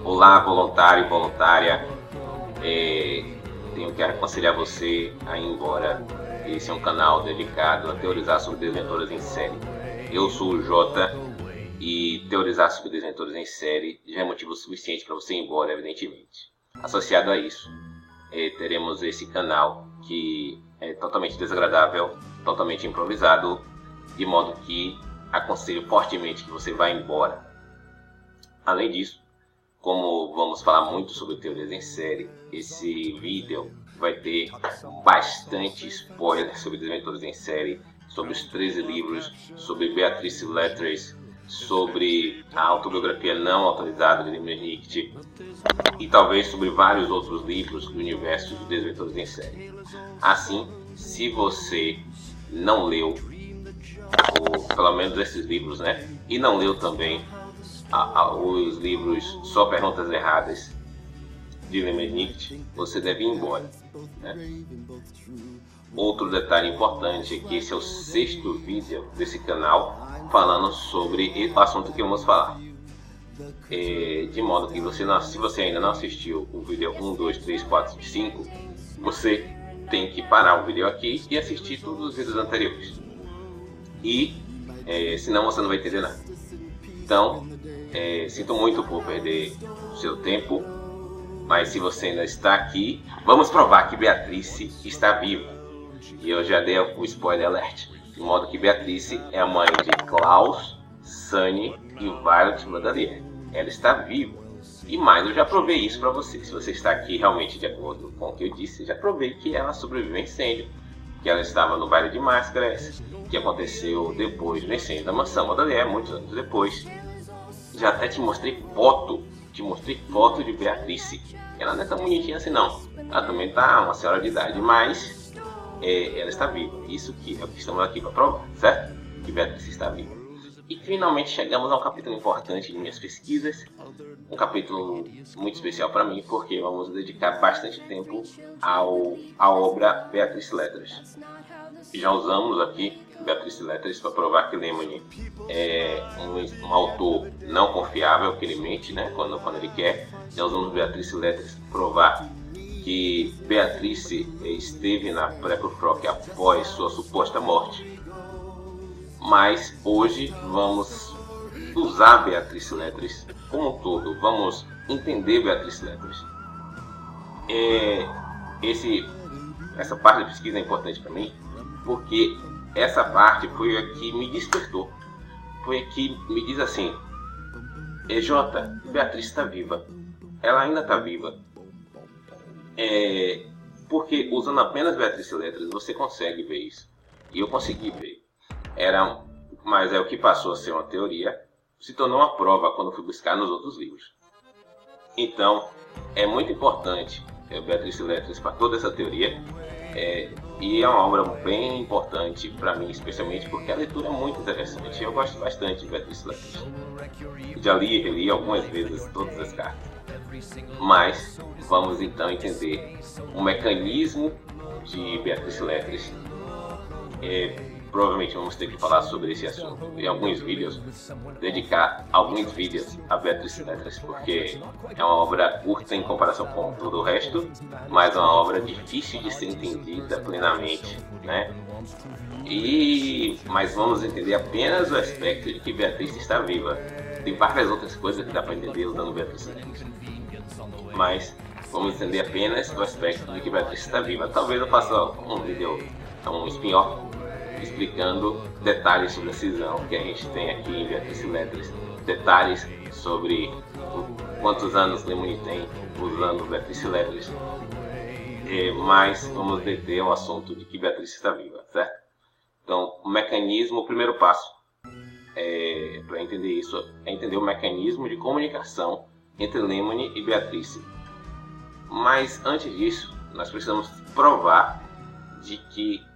Olá, voluntário e voluntária. Tenho que aconselhar você a ir embora. Esse é um canal dedicado a teorizar sobre desventuras em série. Eu sou o Jota e teorizar sobre desventuras em série já é motivo suficiente para você ir embora, evidentemente. Associado a isso, teremos esse canal que é totalmente desagradável, totalmente improvisado, de modo que aconselho fortemente que você vá embora. Além disso, como vamos falar muito sobre teorias em série, esse vídeo vai ter bastante spoiler sobre desventuras em série, sobre os 13 livros, sobre Beatrice Letters, sobre a autobiografia não autorizada de Lemony Snicket e talvez sobre vários outros livros do universo de desventuras em série. Assim, se você não leu, ou pelo menos esses livros, né, e não leu também os livros Só Perguntas Erradas de Lemony Snicket, você deve ir embora, né? Outro detalhe importante é que esse é o 6º vídeo desse canal falando sobre o assunto que vamos falar. De modo que se você ainda não assistiu o vídeo 1, 2, 3, 4 e 5, você tem que parar o vídeo aqui e assistir todos os vídeos anteriores. Senão você não vai entender nada. Então, sinto muito por perder o seu tempo, mas se você ainda está aqui, vamos provar que Beatrice está viva. E eu já dei o spoiler alert, de modo que Beatrice é a mãe de Klaus, Sunny e Violet Badalier. Ela está viva. E mais, eu já provei isso para você. Se você está aqui realmente de acordo com o que eu disse, já provei que ela sobreviveu ao incêndio, que ela estava no baile de máscaras, que aconteceu depois do incêndio da mansão Badalier, muitos anos depois. Já até te mostrei foto de Beatrice. Ela não é tão bonitinha assim não. Ela também está uma senhora de idade, mas ela está viva. Isso que é o que estamos aqui para provar, certo? Que Beatrice está viva. E finalmente chegamos a um capítulo importante de minhas pesquisas. Um capítulo muito especial para mim, porque vamos dedicar bastante tempo à obra Beatrice Letters. Já usamos aqui Beatrice Letters para provar que Lemony é um autor não confiável, que ele mente, né, quando ele quer. Já usamos Beatrice Letters para provar que Beatrice esteve na Pré-Prufrock após sua suposta morte. Mas hoje vamos usar Beatrice Letters como um todo, vamos entender Beatrice Letters. Essa parte da pesquisa é importante para mim, porque essa parte foi a que me despertou, foi a que me diz assim: Jota, Beatrice está viva, ela ainda está viva. Porque usando apenas Beatrice Letters você consegue ver isso, e eu consegui ver. Mas o que passou a ser uma teoria se tornou uma prova quando fui buscar nos outros livros. Então é muito importante Beatrice Letters para toda essa teoria. E é uma obra bem importante para mim, especialmente porque a leitura é muito interessante. Eu gosto bastante de Beatrice Letters. Já li e reli algumas vezes todas as cartas. Mas vamos então entender o mecanismo de Beatrice Letters. Provavelmente vamos ter que falar sobre esse assunto em alguns vídeos, dedicar alguns vídeos a Beatrice Letters, porque é uma obra curta em comparação com todo o resto, mas é uma obra difícil de ser entendida plenamente, né? Mas vamos entender apenas o aspecto de que Beatrice está viva. Tem várias outras coisas que dá para entender usando Beatrice Letters, mas vamos entender apenas o aspecto de que Beatrice está viva. Talvez eu faça um vídeo, um spin-off, explicando detalhes sobre a cisão que a gente tem aqui em Beatrice Letters, detalhes sobre quantos anos Lemony tem usando Beatrice Letters, mas vamos deter o assunto de que Beatrice está viva, certo? Então, o mecanismo, o primeiro passo para entender isso é entender o mecanismo de comunicação entre Lemony e Beatrice. Mas antes disso, nós precisamos provar de que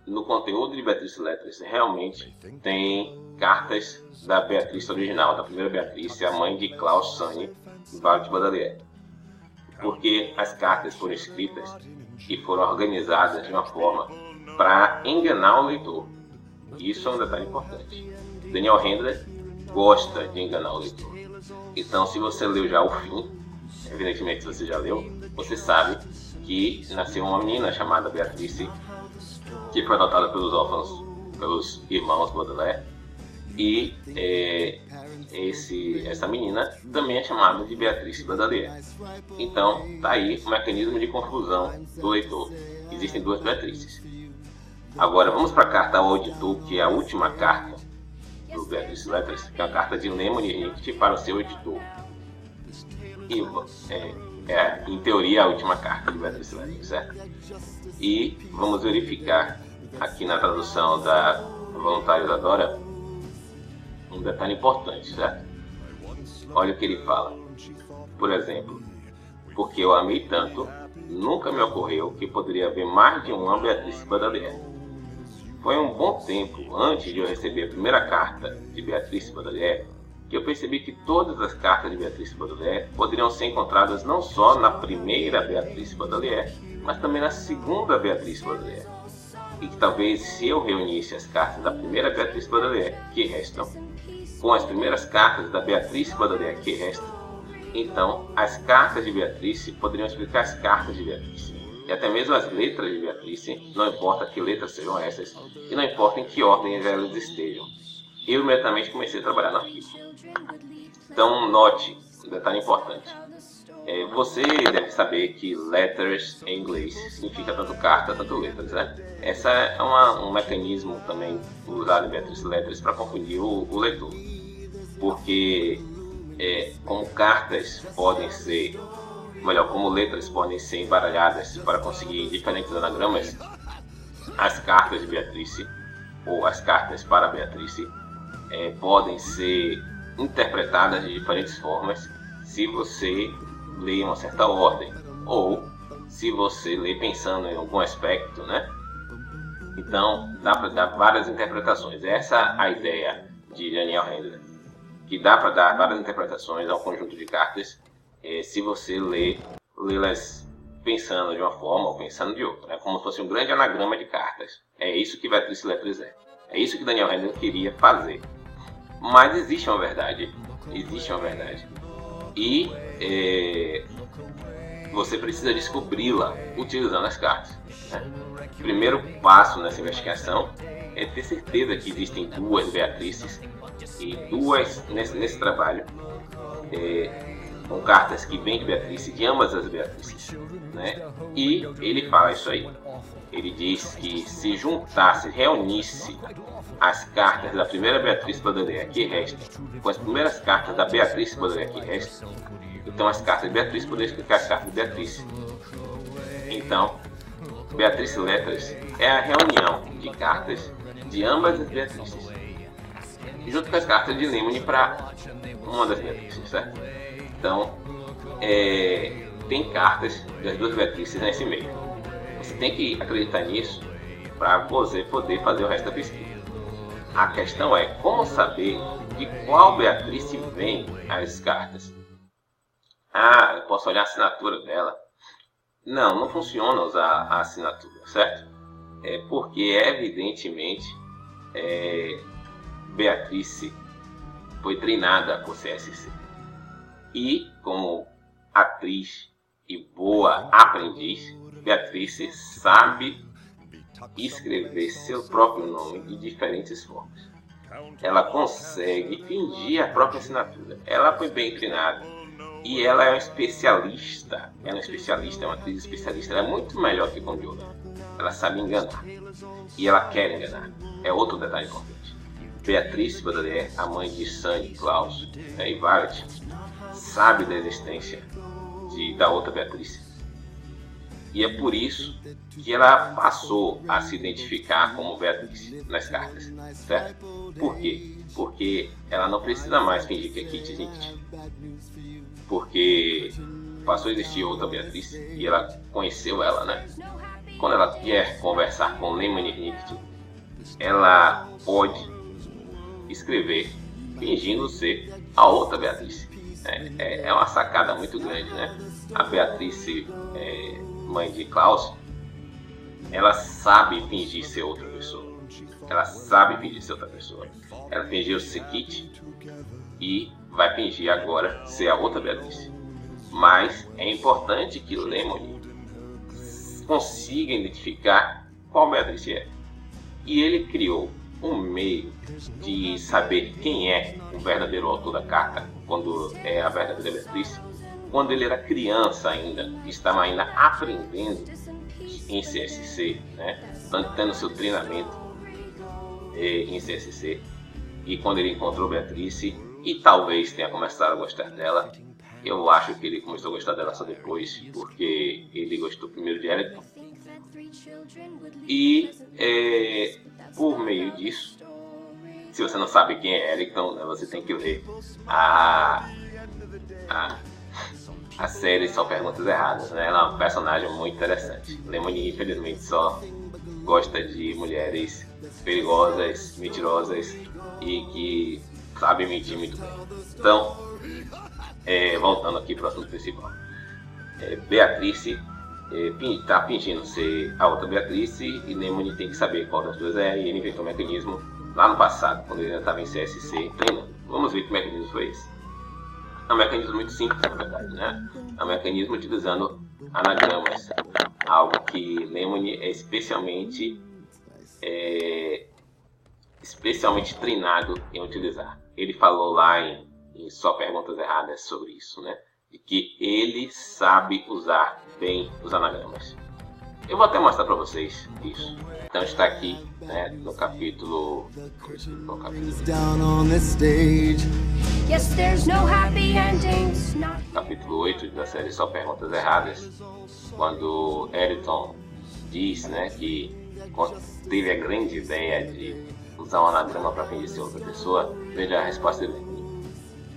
no conteúdo de Beatrice Letters realmente tem cartas da Beatrice original, da primeira Beatrice, a mãe de Klaus, Sunny e Violet Badalier. Porque as cartas foram escritas e foram organizadas de uma forma para enganar o leitor. Isso é um detalhe importante. Daniel Handler gosta de enganar o leitor. Então, se você leu já o fim, evidentemente se você já leu, você sabe que nasceu uma menina chamada Beatrice, que foi adotada pelos órfãos, pelos irmãos Baudelaire, e essa menina também é chamada de Beatrice Baudelaire. Então, tá aí o mecanismo de confusão do leitor. Existem duas Beatrices. Agora, vamos para a carta ao auditor, que é a última carta do Beatrice Lettres, que é a carta de Lemony para o seu editor. E, em teoria, a última carta de Beatrice Lettres, certo? E vamos verificar aqui na tradução da Voluntários Adora um detalhe importante, certo? Olha o que ele fala. Por exemplo, porque eu amei tanto, nunca me ocorreu que poderia haver mais de uma Beatrice Baudelaire. Foi um bom tempo antes de eu receber a primeira carta de Beatrice Baudelaire que eu percebi que todas as cartas de Beatrice Baudelaire poderiam ser encontradas não só na primeira Beatrice Baudelaire, mas também na segunda Beatrice Baudelaire. E que talvez, se eu reunisse as cartas da primeira Beatrice Baudelaire, que restam, com as primeiras cartas da Beatrice Baudelaire, que restam, então as cartas de Beatrice poderiam explicar as cartas de Beatrice. E até mesmo as letras de Beatrice, não importa que letras sejam essas, e não importa em que ordem elas estejam. Eu imediatamente comecei a trabalhar no arquivo. Então, note um detalhe importante. Você deve saber que letters em inglês significa tanto carta, tanto letras, né? Essa é um mecanismo também usado em Beatrice Lettres para confundir o leitor. Porque como cartas podem ser, como letras podem ser embaralhadas para conseguir diferentes anagramas, as cartas de Beatrice, ou as cartas para Beatrice, podem ser interpretadas de diferentes formas se você lê em uma certa ordem, ou se você lê pensando em algum aspecto, né? Então, dá para dar várias interpretações. Essa é a ideia de Daniel Handler, que dá para dar várias interpretações ao conjunto de cartas, se você lê-las pensando de uma forma ou pensando de outra, né? Como se fosse um grande anagrama de cartas. É isso que Beatrice Lettres é. É isso que Daniel Handler queria fazer. Mas existe uma verdade. E você precisa descobri-la utilizando as cartas, né? O primeiro passo nessa investigação é ter certeza que existem duas Beatrices, e duas nesse trabalho com cartas que vêm de Beatrice, de ambas as Beatrices, né? E ele fala isso aí. Ele diz que se reunisse as cartas da primeira Beatrice Baudelaire que restam com as primeiras cartas da Beatrice Baudelaire que restam, então as cartas de Beatrice poderiam explicar as cartas de Beatrice. Então, Beatrice Lettres é a reunião de cartas de ambas as Beatrices, junto com as cartas de Lemony para uma das Beatrices, certo? Então, tem cartas das duas Beatrices nesse meio. Você tem que acreditar nisso para você poder fazer o resto da pesquisa. A questão é como saber de qual Beatrice vem as cartas. Eu posso olhar a assinatura dela. Não funciona usar a assinatura, certo? Porque evidentemente Beatrice foi treinada por CSC. E como atriz e boa aprendiz, Beatrice sabe escrever seu próprio nome de diferentes formas. Ela consegue fingir a própria assinatura. Ela foi bem treinada e ela é uma especialista. Ela é uma atriz especialista. Ela é muito melhor que Conde Outra. Ela sabe enganar e ela quer enganar. É outro detalhe importante. Beatrice Baudelaire, a mãe de Sandy, Klaus e Violet, sabe da existência da outra Beatrice. E é por isso que ela passou a se identificar como Beatrice nas cartas, certo? Por quê? Porque ela não precisa mais fingir que é Kitty Nict. Porque passou a existir outra Beatrice e ela conheceu ela, né? Quando ela quer conversar com Lemony Nict, ela pode escrever fingindo ser a outra Beatrice. É uma sacada muito grande, né? A Beatrice, mãe de Klaus, ela sabe fingir ser outra pessoa. Ela fingiu ser Kitty e vai fingir agora ser a outra Beatriz. Mas é importante que Lemony consiga identificar qual Beatriz é. E ele criou um meio de saber quem é o verdadeiro autor da carta, quando é a verdadeira Beatriz, quando ele era criança ainda, estava ainda aprendendo em CSC, né? Tendo seu treinamento em CSC, e quando ele encontrou Beatriz e talvez tenha começado a gostar dela. Eu acho que ele começou a gostar dela só depois, porque ele gostou primeiro de Eriton. E por meio disso, se você não sabe quem é Eriton, né, você tem que ler a série Só Perguntas Erradas, né? Ela é um personagem muito interessante. Lemony, infelizmente, só gosta de mulheres perigosas, mentirosas e que sabem mentir muito bem. Então, voltando aqui para o assunto principal. Beatriz está fingindo ser a outra Beatriz e Lemony tem que saber qual das duas é, e ele inventou um mecanismo lá no passado, quando ele ainda estava em CSC treinando. Vamos ver que mecanismo foi esse. É um mecanismo muito simples, na verdade, né? É um mecanismo utilizando anagramas, algo que Lemony é especialmente treinado em utilizar. Ele falou lá em Só Perguntas Erradas sobre isso, né? De que ele sabe usar bem os anagramas. Eu vou até mostrar para vocês isso. Então está aqui, né, no capítulo 8 da série Só Perguntas Erradas, quando Eriton diz, né, que teve a grande ideia de usar um anagrama para fingir ser outra pessoa. Veja a resposta dele.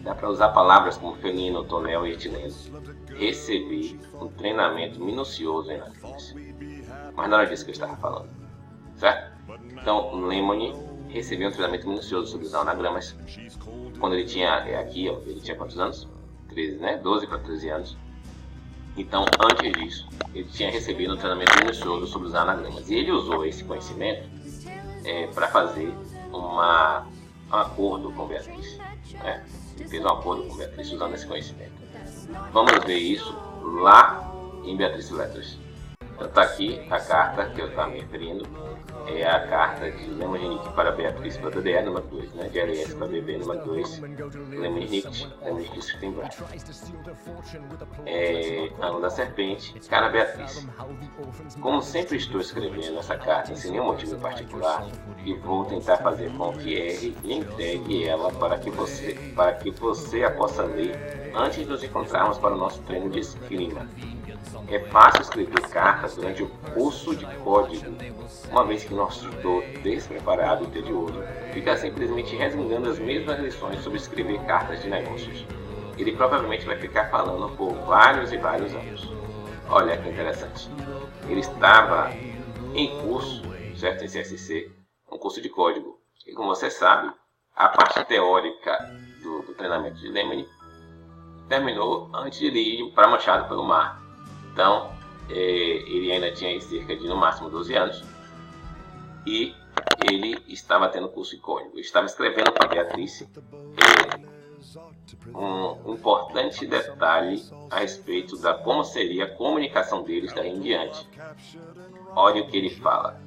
Dá para usar palavras como felino, tonel e etileno. Recebi um treinamento minucioso em anagramas. Mas não era disso que eu estava falando, certo? Então, Lemony recebeu um treinamento minucioso sobre usar anagramas quando ele tinha, ele tinha quantos anos? 13, né? 12 para 13 anos. Então, antes disso, ele tinha recebido um treinamento minucioso sobre usar anagramas. E ele usou esse conhecimento para fazer um acordo com Beatriz, né? Ele fez um acordo com Beatriz usando esse conhecimento. Vamos ver isso lá em Beatriz Letters. Então está aqui a carta que eu estava me referindo. É a carta de Lemony para Beatriz para DDE número 2, né? De LS para BB número 2. Lemony escrito em branco. Ano da Serpente, cara Beatriz. Como sempre estou escrevendo essa carta sem nenhum motivo em particular, e vou tentar fazer com que erre e entregue ela para que você a possa ler antes de nos encontrarmos para o nosso treino de esgrima. É fácil escrever cartas durante o curso de código, uma vez que nosso tutor, despreparado e tedioso, fica simplesmente resmungando as mesmas lições sobre escrever cartas de negócios. Ele provavelmente vai ficar falando por vários e vários anos. Olha que interessante. Ele estava em curso, certo, em CSC, um curso de código. E como você sabe, a parte teórica do treinamento de Lemony terminou antes de ele ir para Machado pelo Mar. Então, ele ainda tinha cerca de, no máximo, 12 anos. E ele estava tendo curso de código. Ele estava escrevendo para Beatriz um importante detalhe a respeito da como seria a comunicação deles daí em diante. Olha o que ele fala.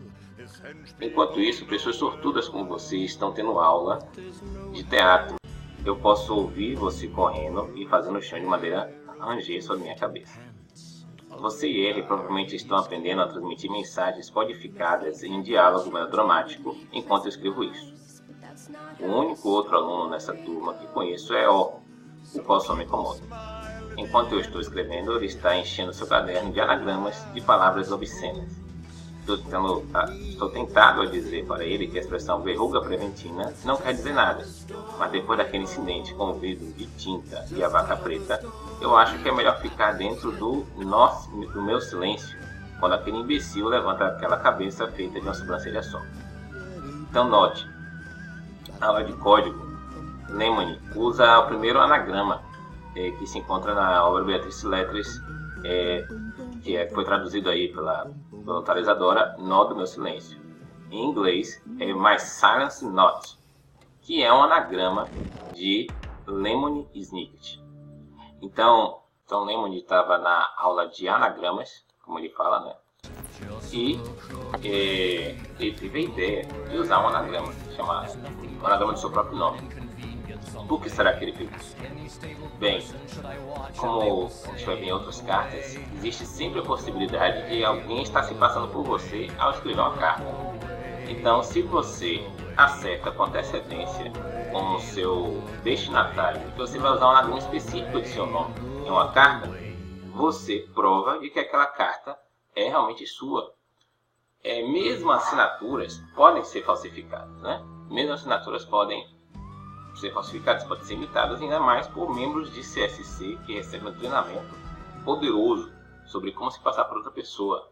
Enquanto isso, pessoas sortudas como você estão tendo aula de teatro. Eu posso ouvir você correndo e fazendo o chão de madeira ranger sobre minha cabeça. Você e ele provavelmente estão aprendendo a transmitir mensagens codificadas em diálogo melodramático enquanto eu escrevo isso. O único outro aluno nessa turma que conheço é O, o qual só me incomoda. Enquanto eu estou escrevendo, ele está enchendo seu caderno de anagramas de palavras obscenas. Estou tentado a dizer para ele que a expressão verruga preventina não quer dizer nada, mas depois daquele incidente com o vidro de tinta e a vaca preta, eu acho que é melhor ficar dentro do meu silêncio quando aquele imbecil levanta aquela cabeça feita de uma sobrancelha só. Então note, na aula de código, Lemony usa o primeiro anagrama que se encontra na obra Beatriz Letters, que foi traduzido aí pela notária Isadora, nó do meu silêncio. Em inglês é My Silence Knot, que é um anagrama de Lemony Snicket. Então Lemony estava na aula de anagramas, como ele fala, né? E ele teve a ideia de usar um anagrama, chamado um anagrama do seu próprio nome. Por que será que ele fez isso? Bem, como a gente vai ver em outras cartas, existe sempre a possibilidade de alguém estar se passando por você ao escrever uma carta. Então, se você acerta com antecedência com o seu destinatário, que você vai usar um anagrama específico de seu nome em uma carta, você prova de que aquela carta é realmente sua. Mesmo assinaturas podem ser falsificadas, né? Mesmo assinaturas podem ser falsificadas, podem ser imitadas, ainda mais por membros de CSC que recebem um treinamento poderoso sobre como se passar por outra pessoa,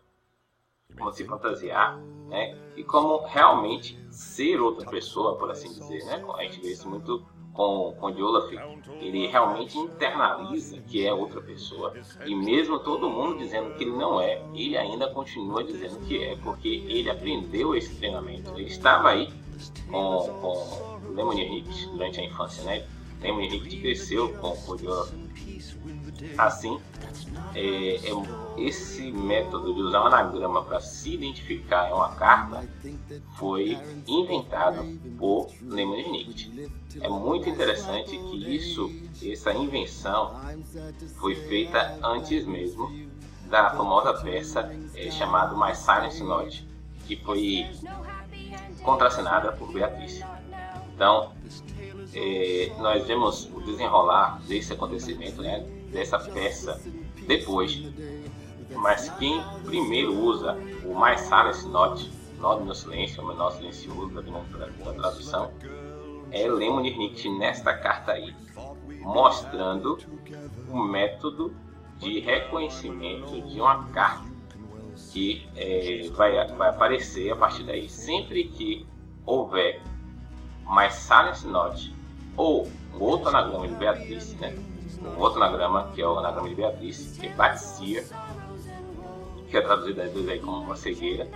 como se fantasiar, né? E como realmente ser outra pessoa, por assim dizer, né? A gente vê isso muito com o Olaf. Ele realmente internaliza que é outra pessoa, e mesmo todo mundo dizendo que ele não é, ele ainda continua dizendo que é, porque ele aprendeu esse treinamento. Ele estava aí com o Lemony Snicket durante a infância, né? Lemony Snicket cresceu com o Olaf. Assim, esse método de usar um anagrama para se identificar em uma carta foi inventado por Lemony Snicket. É muito interessante que essa invenção foi feita antes mesmo da famosa peça chamada My Silent Note, que foi contracenada por Beatrice. Então, nós vemos o desenrolar desse acontecimento, né, dessa peça depois, mas quem primeiro usa o My Silent Note, nó do meu silêncio, o menor silencioso, da tradução, é Lemony Snicket nesta carta aí, mostrando o método de reconhecimento de uma carta que vai aparecer a partir daí. Sempre que houver My Silent Note ou um outro anagrama de Beatrice, né? Um outro anagrama que é o anagrama de Beatrice, que é Batsia, que é traduzido às vezes aí como uma cegueira,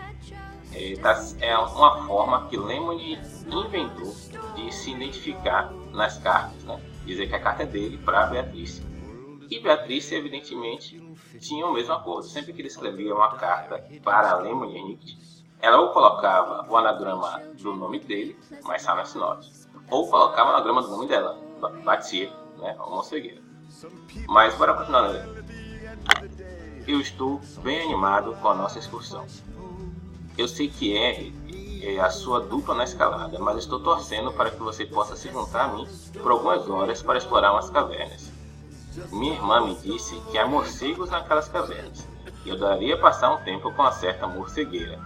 é uma forma que Lemony inventou de se identificar nas cartas, né? Dizer que a carta é dele para Beatrice. E Beatrice, evidentemente, tinha o mesmo acordo. Sempre que ele escrevia uma carta para Lemony Snicket, ela ou colocava o anagrama do nome dele, My Silent Note, ou colocava o anagrama do nome dela, Batsia, né? Uma cegueira. Mas bora continuar, né? Eu estou bem animado com a nossa excursão. Eu sei que R é a sua dupla na escalada, mas estou torcendo para que você possa se juntar a mim por algumas horas para explorar umas cavernas. Minha irmã me disse que há morcegos naquelas cavernas, e eu daria passar um tempo com uma certa morcegueira.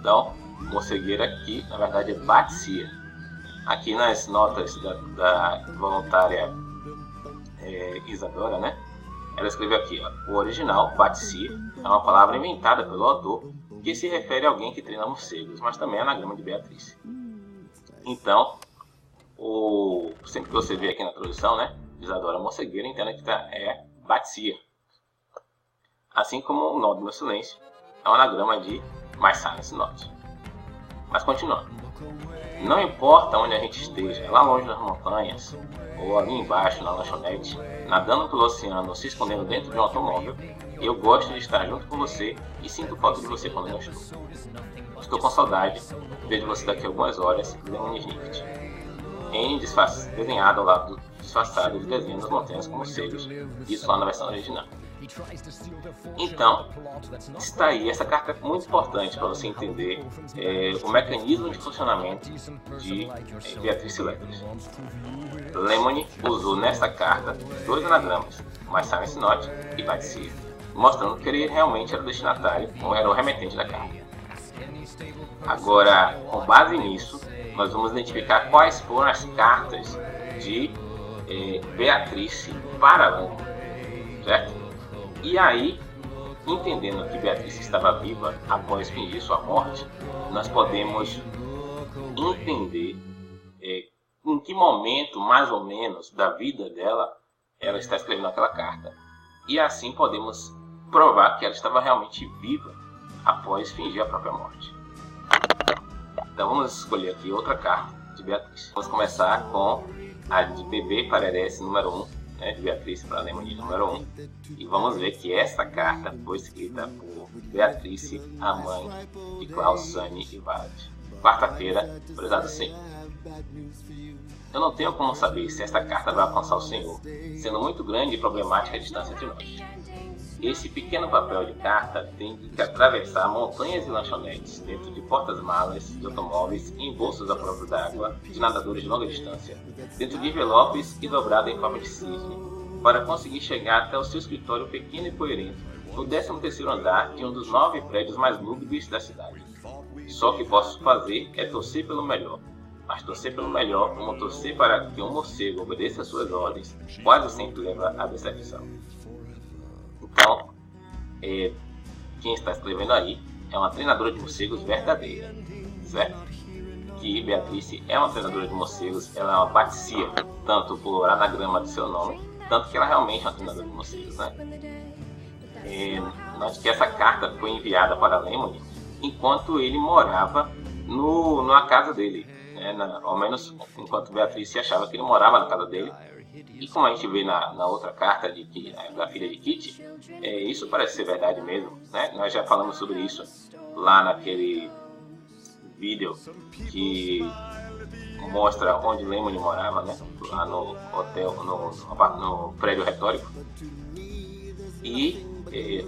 Então, morcegueira aqui, na verdade, é Batsia. Aqui nas notas da voluntária Isadora, né? Ela escreveu aqui, ó, o original, Batsia, é uma palavra inventada pelo autor que se refere a alguém que treina morcegos, mas também é anagrama de Beatrice. Então, sempre que você vê aqui na tradução, né, Isadora morcegueira, entenda que é Batsia. Assim como o nó do meu silêncio é um anagrama de My Silent Note. Mas continuando. Não importa onde a gente esteja, lá longe nas montanhas, ou ali embaixo na lanchonete, nadando pelo oceano ou se escondendo dentro de um automóvel, eu gosto de estar junto com você e sinto falta de você quando eu não estou. Estou com saudade, vejo você daqui a algumas horas, Lemony Snicket. N desenhado ao lado disfarçado do desenho das montanhas com morcegos, isso lá na versão original. Então, está aí, essa carta é muito importante para você entender o mecanismo de funcionamento de Beatrice Letters. Lemony usou nesta carta dois anagramas, My Silent Note e Batsia, mostrando que ele realmente era o destinatário ou era o remetente da carta. Agora, com base nisso, nós vamos identificar quais foram as cartas de Beatrice para Lemony, certo? E aí, entendendo que Beatrice estava viva após fingir sua morte, nós podemos entender em que momento, mais ou menos, da vida dela, ela está escrevendo aquela carta. E assim podemos provar que ela estava realmente viva após fingir a própria morte. Então vamos escolher aqui outra carta de Beatrice. Vamos começar com a de bebê para Herece número 1, né, de Beatriz para Lemony número 1. E vamos ver que essa carta foi escrita por Beatriz, a mãe de Klaus, Sunny e Violet. Quarta-feira, prezado Senhor. Eu não tenho como saber se esta carta vai alcançar o Senhor, sendo muito grande e problemática a distância entre nós. Esse pequeno papel de carta tem que atravessar montanhas e lanchonetes, dentro de portas-malas, de automóveis, em bolsas a prova d'água, de nadadores de longa distância, dentro de envelopes e dobrado em forma de cisne, para conseguir chegar até o seu escritório pequeno e poeirento, no 13º andar de um dos 9 prédios mais lúgubres da cidade. Só o que posso fazer é torcer pelo melhor. Mas torcer pelo melhor, como torcer para que um morcego obedeça às suas ordens, quase sempre leva à decepção. Então, quem está escrevendo aí é uma treinadora de morcegos verdadeira, certo? Que Beatriz é uma treinadora de morcegos, ela é uma paticia, tanto por anagrama do seu nome, tanto que ela realmente é uma treinadora de morcegos, né? Note que essa carta foi enviada para Lemony enquanto ele morava na casa dele, né? Ao menos enquanto Beatriz se achava que ele morava na casa dele. E como a gente vê na outra carta da filha de Kitty, isso parece ser verdade mesmo, né? Nós já falamos sobre isso lá naquele vídeo que mostra onde Lemony morava, né? Lá no hotel, no prédio retórico. E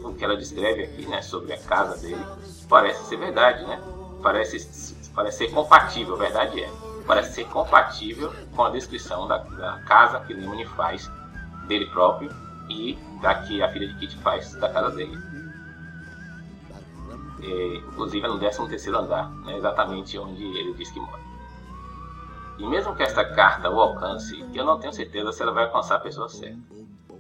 o que ela descreve aqui, né, sobre a casa dele parece ser verdade, né? Parece ser compatível, a verdade é. Parece ser compatível com a descrição da casa que Lemony faz dele próprio e da que a filha de Kitty faz da casa dele. Inclusive é no 13º andar, né, exatamente onde ele diz que mora. E mesmo que esta carta o alcance, eu não tenho certeza se ela vai alcançar a pessoa certa.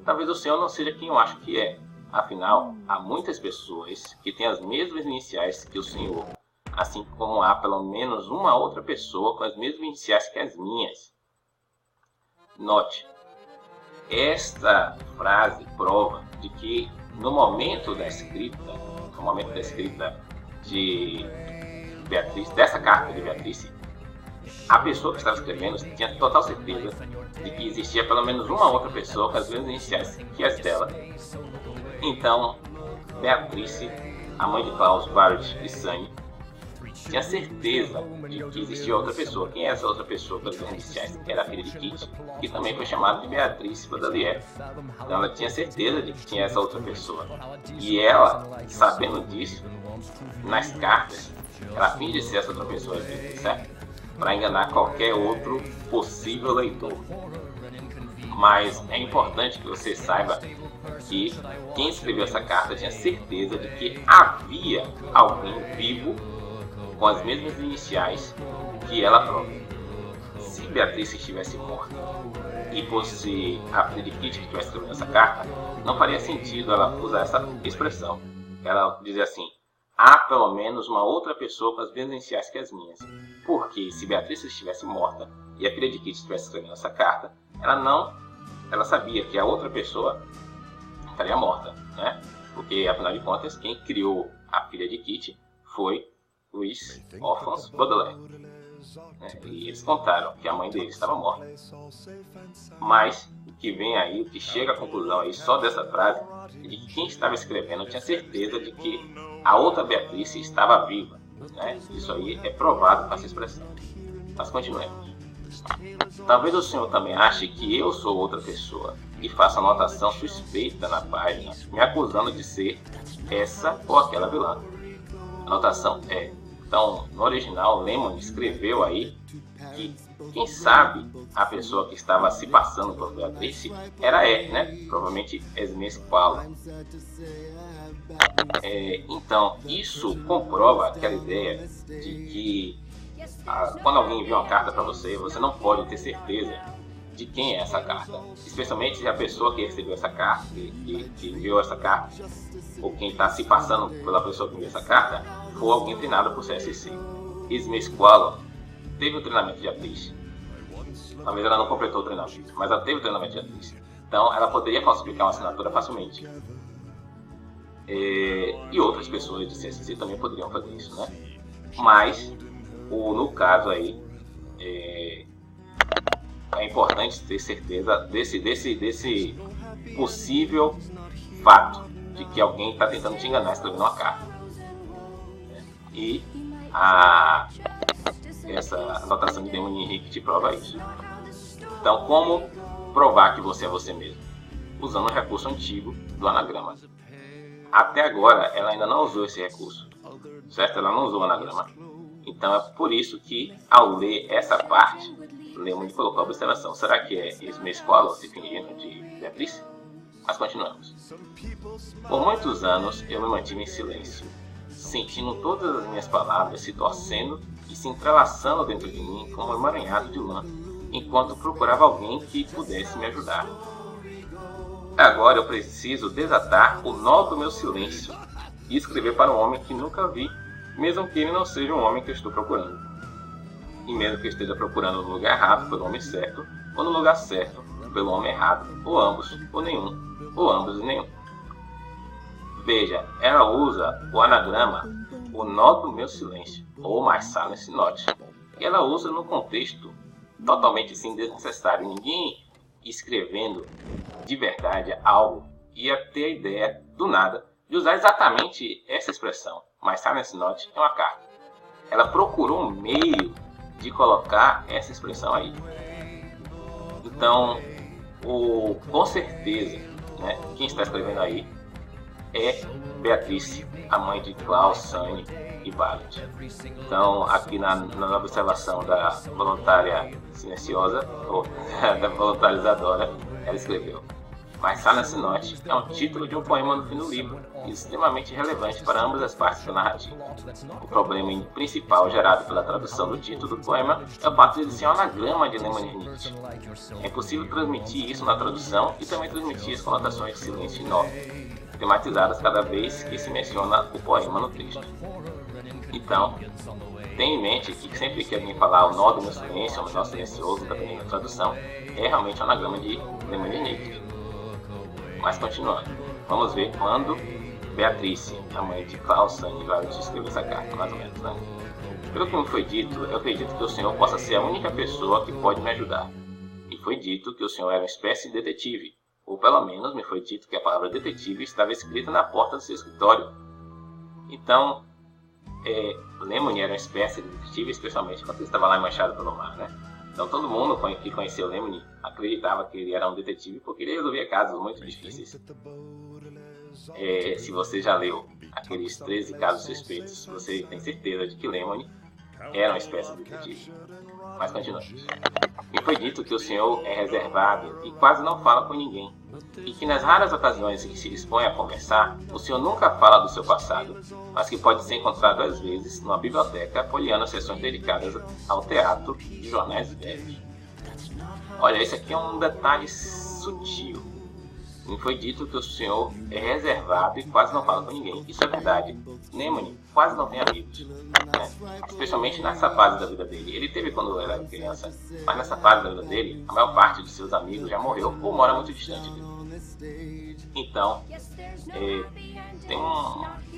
Talvez o Senhor não seja quem eu acho que é. Afinal, há muitas pessoas que têm as mesmas iniciais que o Senhor, assim como há pelo menos uma outra pessoa com as mesmas iniciais que as minhas. Note, esta frase prova de que no momento da escrita de Beatriz, dessa carta de Beatriz, a pessoa que estava escrevendo tinha total certeza de que existia pelo menos uma outra pessoa com as mesmas iniciais que as dela. Então, Beatriz, a mãe de Klaus, Violet e Sunny, tinha certeza de que existia outra pessoa. Quem é essa outra pessoa pelas iniciais? Era a filha de Kitty, que também foi chamada de Beatriz Baudelaire. Então ela tinha certeza de que tinha essa outra pessoa. E ela, sabendo disso, nas cartas, ela finge ser essa outra pessoa, certo? Para enganar qualquer outro possível leitor. Mas é importante que você saiba que quem escreveu essa carta tinha certeza de que havia alguém vivo com as mesmas iniciais que ela própria. Se Beatriz estivesse morta e fosse a filha de Kitty que estivesse escrevendo essa carta, não faria sentido ela usar essa expressão. Ela dizia assim: há pelo menos uma outra pessoa com as mesmas iniciais que as minhas. Porque se Beatriz estivesse morta e a filha de Kitty estivesse escrevendo essa carta, ela sabia que a outra pessoa estaria morta, né? Porque afinal de contas, quem criou a filha de Kitty foi Louis Alphonse Baudelaire, né? E eles contaram que a mãe dele estava morta. Mas o que vem aí, o que chega à conclusão aí só dessa frase, é de que quem estava escrevendo tinha certeza de que a outra Beatriz estava viva, né? Isso aí é provado com essa expressão. Mas continuemos. Talvez o senhor também ache que eu sou outra pessoa e faça anotação suspeita na página, me acusando de ser essa ou aquela vilã. A anotação é: então, no original, Lemony escreveu aí que, quem sabe, a pessoa que estava se passando por Beatriz era né? Provavelmente Esme Squalo. Então, isso comprova aquela ideia de que quando alguém envia uma carta para você, você não pode ter certeza de quem é essa carta. Especialmente se a pessoa que recebeu essa carta, que enviou essa carta, ou quem está se passando pela pessoa que enviou essa carta, for alguém treinado por CSC. Esme Squalo teve o treinamento de atriz. Talvez ela não completou o treinamento, mas ela teve o treinamento de atriz. Então ela poderia falsificar uma assinatura facilmente. E outras pessoas de CSC também poderiam fazer isso, né? Mas, no caso aí, é importante ter certeza desse possível fato de que alguém está tentando te enganar escrevendo uma carta. E essa anotação de Lemony Henrique te prova isso. Então, como provar que você é você mesmo? Usando um recurso antigo do anagrama. Até agora, ela ainda não usou esse recurso, certo? Ela não usou o anagrama. Então, é por isso que, ao ler essa parte, Lemony colocou a observação: será que é esse meu escola se fingindo de Beatriz? Mas continuamos. Por muitos anos, eu me mantive em silêncio, sentindo todas as minhas palavras se torcendo e se entrelaçando dentro de mim como um emaranhado de lã, enquanto procurava alguém que pudesse me ajudar. Agora eu preciso desatar o nó do meu silêncio e escrever para um homem que nunca vi, mesmo que ele não seja o homem que eu estou procurando. E mesmo que eu esteja procurando no lugar errado pelo homem certo, ou no lugar certo pelo homem errado, ou ambos, ou nenhum, ou ambos e nenhum. Veja, ela usa o anagrama, o nó do meu silêncio, ou my silence note. E ela usa no contexto totalmente assim, desnecessário. Ninguém escrevendo de verdade algo ia ter a ideia, do nada, de usar exatamente essa expressão. My silence note é uma carta. Ela procurou um meio de colocar essa expressão aí. Então, com certeza, né, quem está escrevendo aí é Beatriz, a mãe de Klaus, Sunny e Violet. Então, aqui na observação da voluntária silenciosa, ou da voluntarizadora, ela escreveu: My Silence Note é um título de um poema no fim do livro, extremamente relevante para ambas as partes da narrativa. O problema principal gerado pela tradução do título do poema é o fato de ele ser um anagrama de Lemony Henrique. É possível transmitir isso na tradução e também transmitir as conotações de silêncio e nó, tematizadas cada vez que se menciona o poema no texto. Então, tenha em mente que sempre que alguém falar o nó do meu silêncio, ou o nó silencioso, dependendo da tradução, é realmente um anagrama de Lemony Henrique. Mas continuando, vamos ver quando Beatriz, a mãe de Klaus, Sunny e Violet, escreveu essa carta, mais ou menos, né? Pelo que me foi dito, eu acredito que o senhor possa ser a única pessoa que pode me ajudar. E foi dito que o senhor era uma espécie de detetive, ou pelo menos me foi dito que a palavra detetive estava escrita na porta do seu escritório. Então, Lemony era uma espécie de detetive, especialmente quando ele estava lá embaixado pelo mar, né? Então todo mundo que conheceu Lemony acreditava que ele era um detetive porque ele resolvia casos muito difíceis. Se você já leu aqueles 13 casos suspeitos, você tem certeza de que Lemony era uma espécie de detetive. Mas continuamos. Me foi dito que o senhor é reservado e quase não fala com ninguém, e que nas raras ocasiões em que se dispõe a conversar, o senhor nunca fala do seu passado, mas que pode ser encontrado às vezes numa biblioteca folheando sessões dedicadas ao teatro de jornais velhos. Olha, esse aqui é um detalhe sutil. Me foi dito que o senhor é reservado e quase não fala com ninguém. Isso é verdade. Lemony quase não tem amigos, né? Especialmente nessa fase da vida dele. Ele teve quando era criança, mas nessa fase da vida dele, a maior parte de seus amigos já morreu ou mora muito distante dele. Então,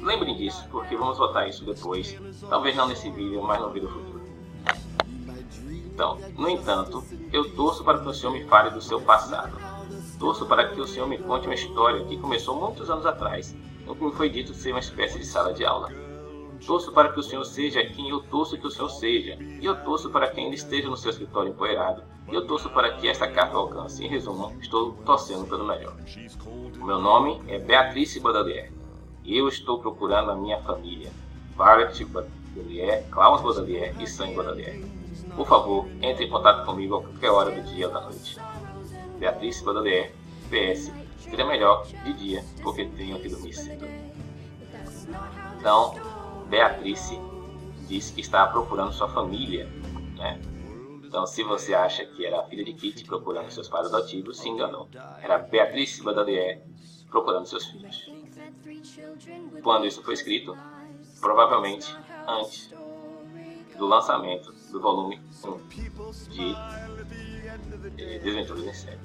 lembrem disso, porque vamos votar isso depois. Talvez não nesse vídeo, mas no vídeo futuro. Então, no entanto, eu torço para que o senhor me fale do seu passado. Torço para que o senhor me conte uma história que começou muitos anos atrás, no que me foi dito ser uma espécie de sala de aula. Torço para que o senhor seja quem eu torço que o senhor seja, e eu torço para que ainda esteja no seu escritório empoeirado, e eu torço para que esta carta alcance. Em resumo, estou torcendo pelo melhor. O meu nome é Beatriz Baudelaire, e eu estou procurando a minha família, Violet Baudelaire, Klaus Baudelaire e Sunny Baudelaire. Por favor, entre em contato comigo a qualquer hora do dia ou da noite. Beatriz Baudelaire, PS, seria melhor de dia, porque tenho que dormir cedo. Então, Beatriz disse que estava procurando sua família, né? Então, se você acha que era a filha de Kitty procurando seus pais adotivos, se enganou. Era Beatriz Baudelaire procurando seus filhos. Quando isso foi escrito, provavelmente antes do lançamento do volume 1 de Desventuras em Série.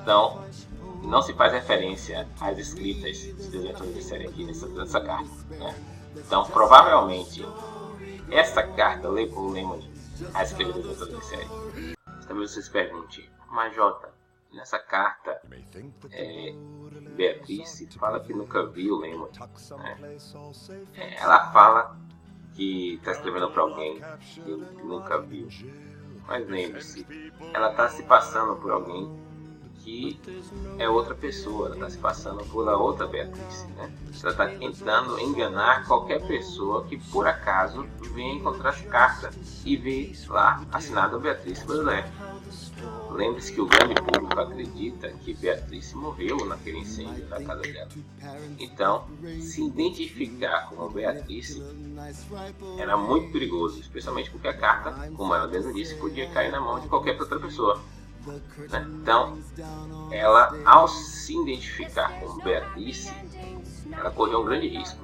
Então, não se faz referência às escritas de Desventuras em Série aqui nessa carta, né? Então, provavelmente, essa carta levou Lemony a escrever Desventuras em Série. Talvez você se pergunte, mas Jota, nessa carta, Beatriz fala que nunca viu Lemony, né? Ela fala que está escrevendo para alguém que nunca viu. Mas lembre-se, ela está se passando por alguém que é outra pessoa, ela está se passando por outra Beatriz, né? Ela está tentando enganar qualquer pessoa que por acaso venha encontrar essa carta e vê lá assinado Beatrice Baudelaire. Lembre-se que o grande público acredita que Beatrice morreu naquele incêndio da casa dela. Então, se identificar como Beatrice era muito perigoso, especialmente porque a carta, como ela mesma disse, podia cair na mão de qualquer outra pessoa, né? Então, ela, ao se identificar como Beatrice, ela correu um grande risco.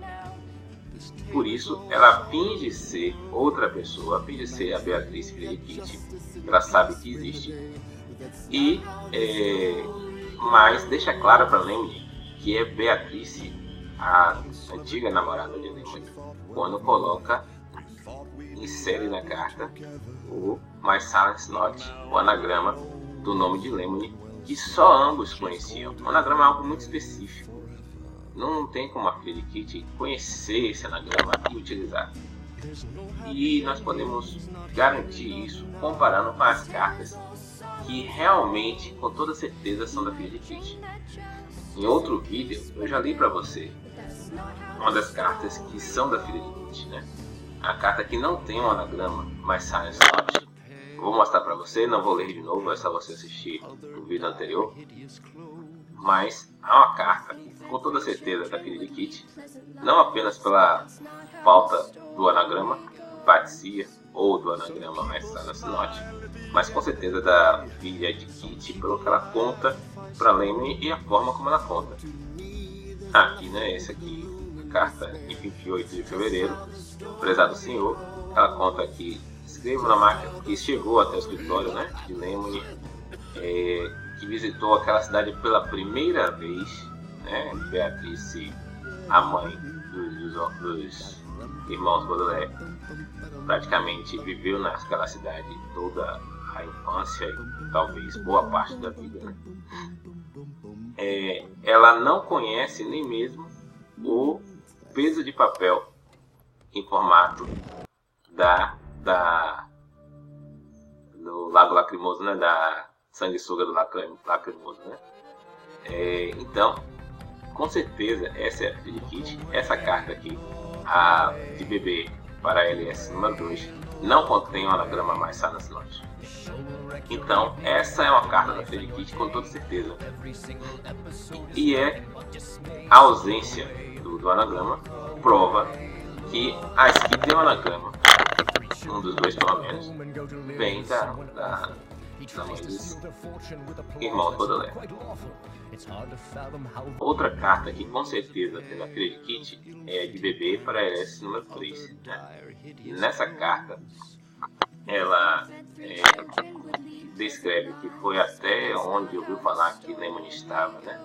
Por isso, ela finge ser outra pessoa, finge ser a Beatriz, filha de Kitty. Ela sabe que existe. E, mas deixa claro para Lemony que é Beatrice, a antiga namorada de Lemony, quando coloca, insere na carta o My Silence Note, o anagrama do nome de Lemony, que só ambos conheciam. O anagrama é algo muito específico. Não tem como a filha de Kitty conhecer esse anagrama e utilizar. E nós podemos garantir isso comparando com as cartas que realmente, com toda certeza, são da filha de Kitty. Em outro vídeo, eu já li para você uma das cartas que são da filha de Kitty, né? A carta que não tem um anagrama, mas Silence Note. Vou mostrar para você, não vou ler de novo, é só você assistir o vídeo anterior. Mas há uma carta que, com toda certeza, é da filha de Kitty, não apenas pela falta do anagrama Batia ou do anagrama mais Silence Note, mas com certeza da filha de Kitty pelo que ela conta para Lemony e a forma como ela conta. Aqui, né, esse aqui, a carta em 28 de fevereiro, prezado senhor, ela conta que escrevo na máquina que chegou até o escritório, né, de Lemony, que visitou aquela cidade pela primeira vez, né, Beatrice, a mãe dos irmãos Baudelaire, praticamente viveu naquela cidade toda a infância e talvez boa parte da vida, né? Ela não conhece nem mesmo o peso de papel em formato do Lago Lacrimoso, né? Da sanguessuga do Lacrimoso, né? Então, com certeza, essa é a filha de Kitty. Essa carta aqui, a de bebê para LS número 2, não contém o anagrama mais Silence Note. Então, essa é uma carta da filha de Kitty com toda certeza. E a ausência do anagrama prova que as que tem o anagrama, um dos dois pelo menos, vem da mãe dos irmãos Baudelaire. Outra carta que com certeza tem da filha de Kitty é a de bebê para LS número 3, né? E nessa carta ela descreve que foi até onde ouviu falar que Lemony estava, né?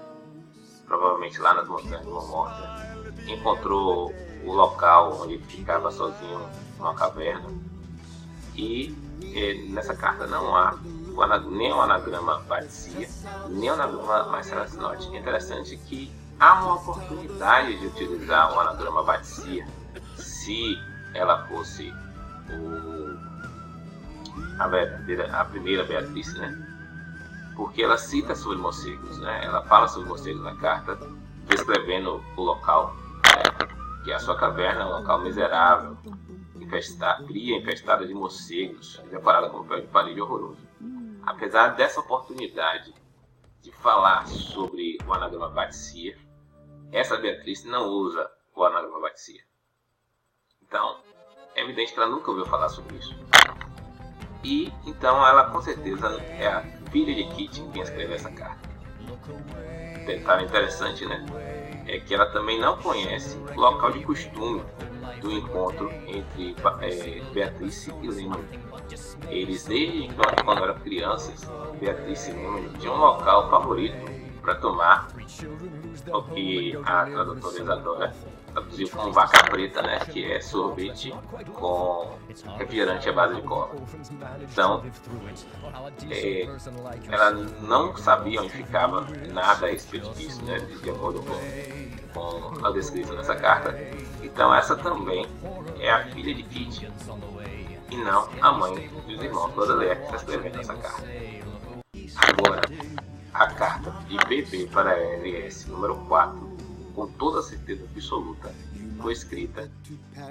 Provavelmente lá nas montanhas de Mão Morta. Encontrou o local onde ele ficava sozinho numa caverna. E nessa carta não há nem o anagrama Batia, nem o anagrama mais Silence Note. É interessante que há uma oportunidade de utilizar o anagrama Batia se ela fosse a primeira Beatriz, né? Porque ela cita sobre morcegos, né? Ela fala sobre morcegos na carta, descrevendo o local, né? Que a sua caverna é um local miserável, fria, infestada de morcegos, deparada com um pé de parede horroroso. Apesar dessa oportunidade de falar sobre o anagrama Batia, essa Beatriz não usa o anagrama Batia. Então, é evidente que ela nunca ouviu falar sobre isso. E então ela com certeza é a filha de Kitty quem escreveu essa carta. Detalhe interessante, né? É que ela também não conhece o local de costume do encontro entre Beatriz e Lemony. Eles, desde quando eram crianças, Beatriz e Lemony tinham um local favorito para tomar, o que a tradutora Isadora traduziu como vaca preta, né, que é sorvete com refrigerante à base de cola. Então, ela não sabia onde ficava nada a respeito disso, né, de acordo com a descrição nessa carta. Então, essa também é a filha de Kitty e não a mãe dos irmãos Baudelaire que está escrevendo essa carta. Agora, a carta de BB para LS número 4, com toda certeza absoluta, foi escrita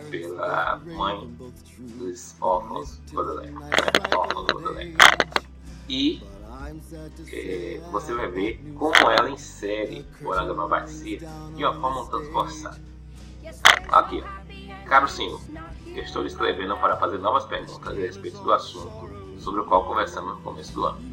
pela mãe dos órfãos Baudelaire. E você vai ver como ela insere o anagrama Batia de uma forma um tanto forçada. Aqui, caro senhor, estou escrevendo para fazer novas perguntas a respeito do assunto sobre o qual conversamos no começo do ano.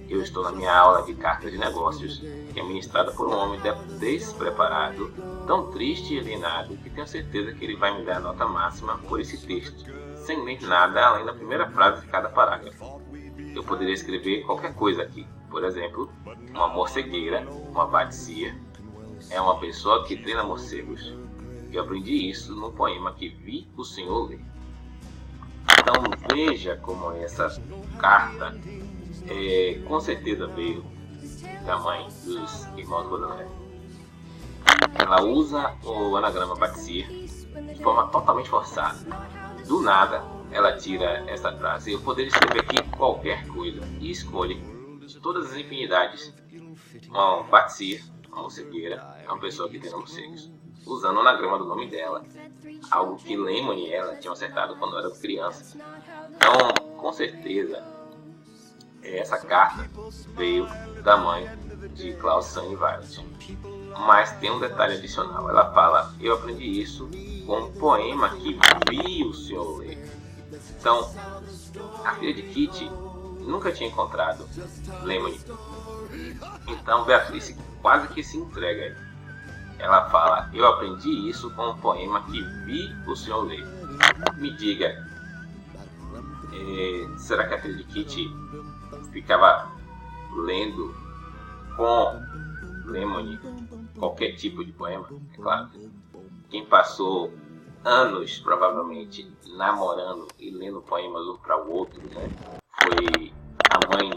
Eu estou na minha aula de cartas de negócios, que é ministrada por um homem despreparado, tão triste e alienado, que tenho certeza que ele vai me dar a nota máxima por esse texto, sem ler nada além da primeira frase de cada parágrafo. Eu poderia escrever qualquer coisa aqui, por exemplo, uma morcegueira, uma batia, é uma pessoa que treina morcegos. Eu aprendi isso no poema que vi o senhor ler. Então veja como essa carta com certeza veio da mãe dos irmãos Baudelaire. Ela usa o anagrama Batia de forma totalmente forçada. Do nada, ela tira essa frase. Eu poderia escrever aqui qualquer coisa e escolhe de todas as infinidades uma Batia, uma morcegueira, é uma pessoa que treina morcegos, usando o anagrama do nome dela, algo que Lemon e ela tinham acertado quando eram crianças. Então, com certeza, essa carta veio da mãe de Klaus Sunny Violet. Mas tem um detalhe adicional. Ela fala, eu aprendi isso com um poema que vi o senhor ler. Então, a filha de Kitty nunca tinha encontrado Lemon. Então, Beatrice quase que se entrega aí. Ela fala, eu aprendi isso com um poema que vi o senhor ler. Me diga, será que a filha de Kitty ficava lendo com Lemony qualquer tipo de poema? É claro, quem passou anos provavelmente namorando e lendo poemas um para o outro, né, foi a mãe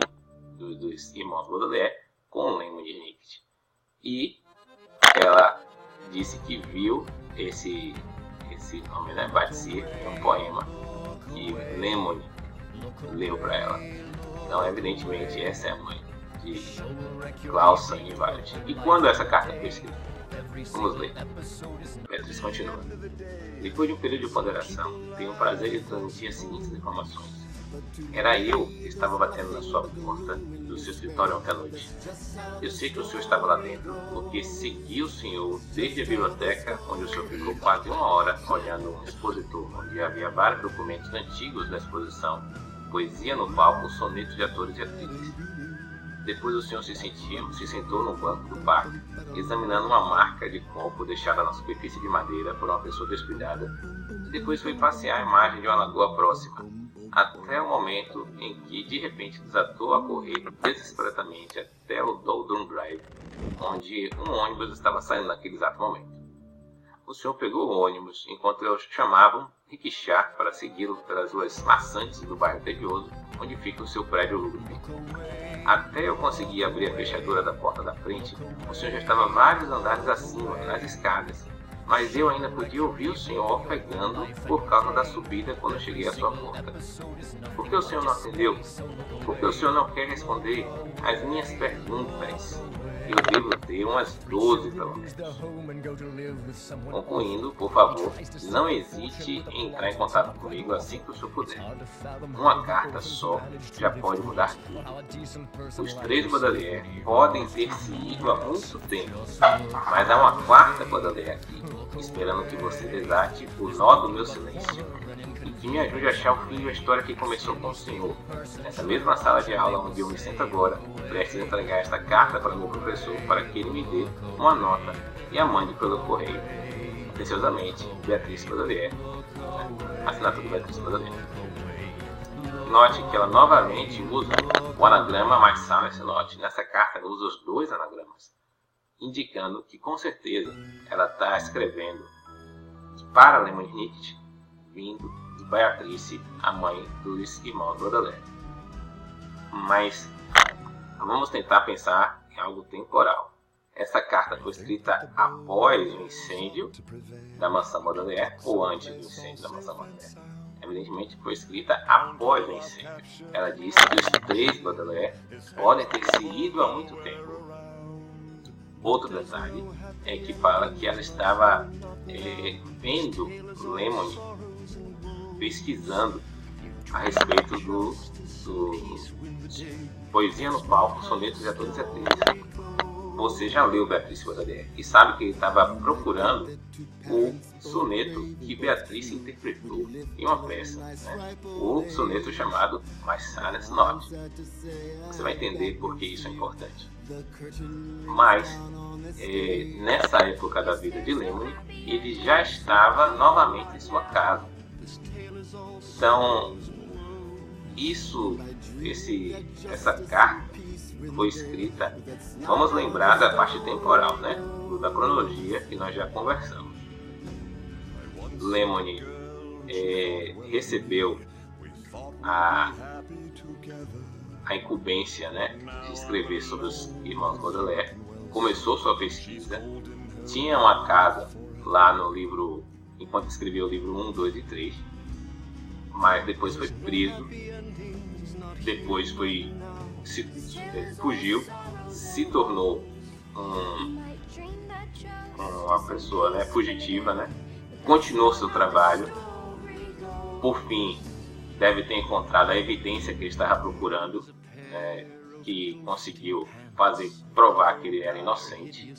dos irmãos Baudelaire com Lemony Snicket. E ela disse que viu esse nome, né, Batia, um poema que Lemony leu para ela. Então, evidentemente, essa é a mãe de Klaus Sunny Violet. E quando essa carta foi escrita? Vamos ler. Beatrice continua. Depois de um período de ponderação, tenho o prazer de transmitir as seguintes informações. Era eu que estava batendo na sua porta do seu escritório ontem à noite. Eu sei que o senhor estava lá dentro, porque segui o senhor desde a biblioteca, onde o senhor ficou quase uma hora olhando um expositor, onde havia vários documentos antigos da exposição, poesia no palco, sonetos de atores e atrizes. Depois o senhor se sentou no banco do parque, examinando uma marca de copo deixada na superfície de madeira por uma pessoa descuidada. Depois foi passear à margem de uma lagoa próxima, até o momento em que de repente desatou a correr desesperadamente até o Doldrum Drive, onde um ônibus estava saindo naquele exato momento. O senhor pegou o ônibus enquanto eu chamava um rickshaw para segui-lo pelas ruas maçantes do bairro tedioso, onde fica o seu prédio lúgubre. Até eu conseguir abrir a fechadura da porta da frente, o senhor já estava vários andares acima, nas escadas, mas eu ainda podia ouvir o senhor ofegando por causa da subida quando eu cheguei à sua porta. Por que o senhor não atendeu? Por que o senhor não quer responder às minhas perguntas? Eu devo ter umas 12 pelo menos. Concluindo, por favor, não hesite em entrar em contato comigo assim que o senhor puder. Uma carta só já pode mudar tudo. Os 3 Baudelaire podem ter se ido há muito tempo, mas há uma 4ª Baudelaire aqui, esperando que você desate o nó do meu silêncio e que me ajude a achar o fim de uma história que começou com o senhor, nessa mesma sala de aula onde eu me sento agora, prestes a entregar esta carta para meu professor para que ele me dê uma nota e a mande pelo correio. Atenciosamente, Beatrice Baudelaire. Assinatura Beatrice Baudelaire. Note que ela novamente usa o anagrama, mas sabe esse note. Nessa carta ela usa os 2 anagramas. indicando que com certeza ela está escrevendo para Lemony Snicket, vindo de Beatrice, a mãe dos irmãos Baudelaire. Mas vamos tentar pensar em algo temporal. Essa carta foi escrita após o incêndio da mansão Baudelaire ou antes do incêndio da mansão Baudelaire? Evidentemente foi escrita após o incêndio. Ela disse que os 3 Baudelaire podem ter se ido há muito tempo. Outro detalhe é que fala que ela estava vendo Lemony, pesquisando a respeito do Poesia no Palco, Sonetos e Atores e Atrizes. Você já leu Beatrice Baudelaire e sabe que ele estava procurando o soneto que Beatrice interpretou em uma peça, né? O soneto chamado My Silent Note. Você vai entender por que isso é importante. Mas, nessa época da vida de Lemony, ele já estava novamente em sua casa. Então, essa carta foi escrita, vamos lembrar da parte temporal, né? Da cronologia que nós já conversamos. Lemony recebeu a incumbência, né, de escrever sobre os irmãos Baudelaire, começou sua pesquisa, tinha uma casa lá no livro, enquanto escrevia o livro 1, 2 e 3, mas depois foi preso, depois fugiu, se tornou uma pessoa, né, fugitiva, né? Continuou seu trabalho, por fim deve ter encontrado a evidência que ele estava procurando, que conseguiu provar que ele era inocente,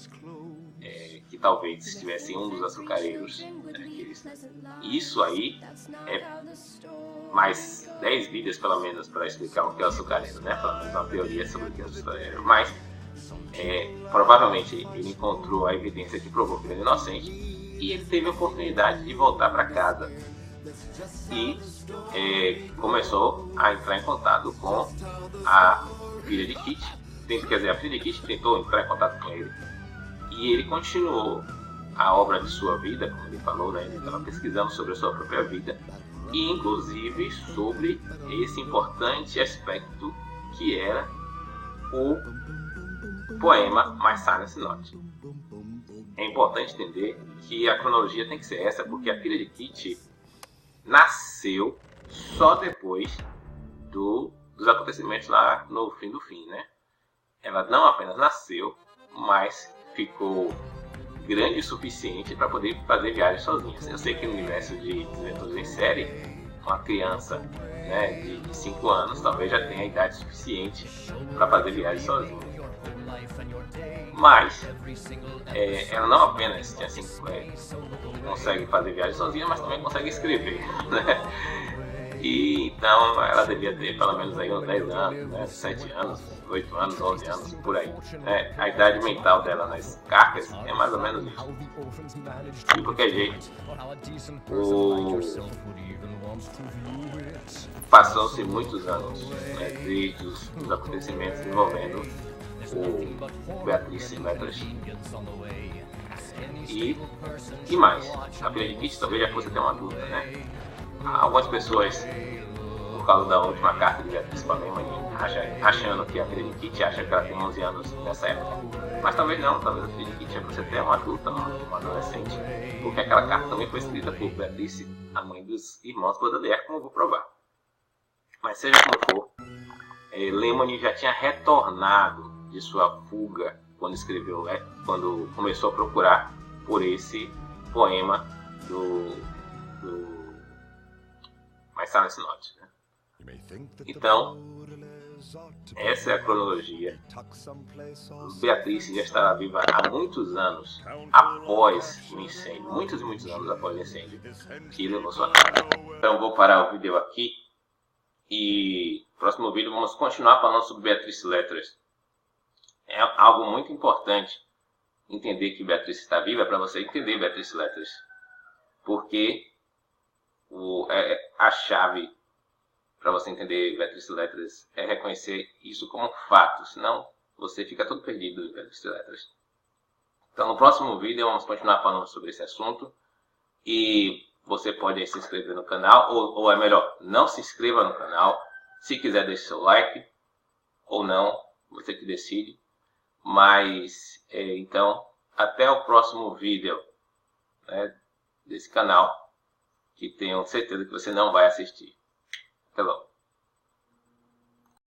que talvez estivesse em um dos açucareiros. Isso aí é mais 10 vídeos pelo menos para explicar o que é o açucareiro, né? Pelo menos uma teoria sobre o que é o açucareiro. Mas provavelmente ele encontrou a evidência que provou que ele era inocente e ele teve a oportunidade de voltar para casa e começou a entrar em contato com a filha de Kitty. Quer dizer, a filha de Kitty tentou entrar em contato com ele e ele continuou a obra de sua vida, como ele falou, né? Ele estava pesquisando sobre a sua própria vida e inclusive sobre esse importante aspecto que era o poema My Silent Note. É importante entender que a cronologia tem que ser essa, porque a filha de Kitty nasceu só depois dos acontecimentos lá no fim do fim, né? Ela não apenas nasceu, mas ficou grande o suficiente para poder fazer viagens sozinha. Eu sei que no universo de Desventuras em Série, uma criança, né, de 5 anos talvez já tenha a idade suficiente para fazer viagens sozinha. Mas ela não apenas consegue fazer viagens sozinha, mas também consegue escrever, né? E então ela devia ter pelo menos aí uns 10 anos, né? 7 anos, 8 anos, 11 anos, por aí. A idade mental dela nas cartas é mais ou menos isso. De qualquer jeito, passou-se muitos anos, né, desde os acontecimentos envolvendo o Beatrice Letras. E mais, a filha de Kitty talvez já fosse até uma adulta, né? Algumas pessoas, por causa da última carta de Beatrice para Lemony, achando que a filha de Kitty acha que ela tem 11 anos nessa época. Mas talvez não, talvez a filha de Kitty já fosse até uma adulta, uma adolescente. Porque aquela carta também foi escrita por Beatrice, a mãe dos irmãos Baudelaire, como eu vou provar. Mas seja como for, Lemony já tinha retornado de sua fuga quando começou a procurar por esse poema do My Silent Note, né? Então, essa é a cronologia. Beatrice já estava viva há muitos anos após o incêndio, muitos e muitos anos após o incêndio que levou sua casa. Então, vou parar o vídeo aqui e no próximo vídeo vamos continuar falando sobre Beatrice Letras. É algo muito importante entender que Beatrice está viva para você entender Beatrice Letras, porque a chave para você entender Beatrice Letras é reconhecer isso como um fato, senão você fica todo perdido em Beatrice Letras. Então no próximo vídeo vamos continuar falando sobre esse assunto. E você pode aí se inscrever no canal, ou é melhor, não se inscreva no canal. Se quiser, deixe seu like, ou não, você que decide. Mas, então, até o próximo vídeo, né, desse canal, que tenho certeza que você não vai assistir. Até logo.